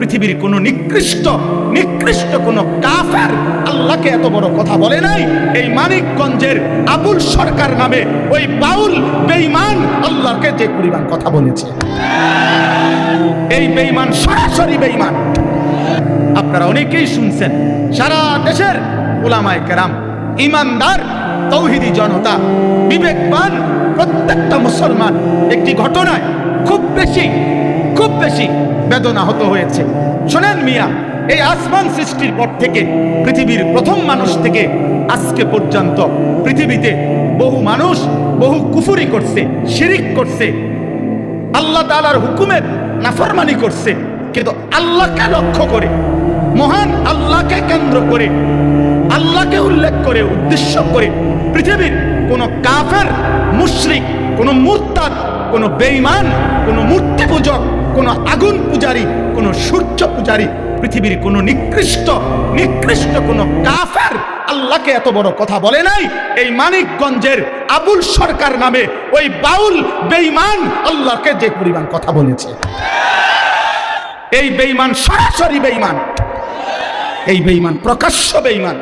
পৃথিবীর কোন নিকৃষ্ট কোন কাফের আল্লাহকে এত বড় কথা বলে নাই। এই মানিকগঞ্জের আবুল সরকার নামে ওই বাউল বেঈমান আল্লাহকে যে পরিমাণ কথা বলেছে, এই বেঈমান সরাসরি বেঈমান। আপনারা অনেকেই শুনছেন, সারা দেশের উলামায়ে কেরাম, ইমানদার তৌহিদি জনতা, বিবেকবান প্রত্যেকটা মুসলমান একটি ঘটনায় খুব বেশি বেদনাহত হয়েছে। শোনেন মিয়া, এই আসমান সৃষ্টির পর থেকে পৃথিবীর প্রথম মানুষ থেকে আজকে পর্যন্ত পৃথিবীতে বহু মানুষ বহু কুফরি করছে, শিরিক করছে, আল্লাহ তাআলার হুকুমের নাফরমানি করছে। কিন্তু আল্লাহকে লক্ষ্য করে, মহান আল্লাহকে কেন্দ্র করে, আল্লাহকে উল্লেখ করে, উদ্দেশ্য করে পৃথিবীর কোন কাফের, মুশরিক, কোন মুরতাদ, কোন বেঈমান, কোন মূর্তি পূজক, কোন আগুন পূজারী, কোন সূর্য পূজারী, পৃথিবীর কোন নিকৃষ্ট কোন কাফের আল্লাহকে এত বড় কথা বলে নাই। এই মানিকগঞ্জের আবুল সরকার নামে ওই বাউল বেঈমান আল্লাহকে যে পরিমাণ কথা বলেছে, এই বেঈমান সরাসরি বেঈমান, এই বেঈমান প্রকাশ্য বেঈমান।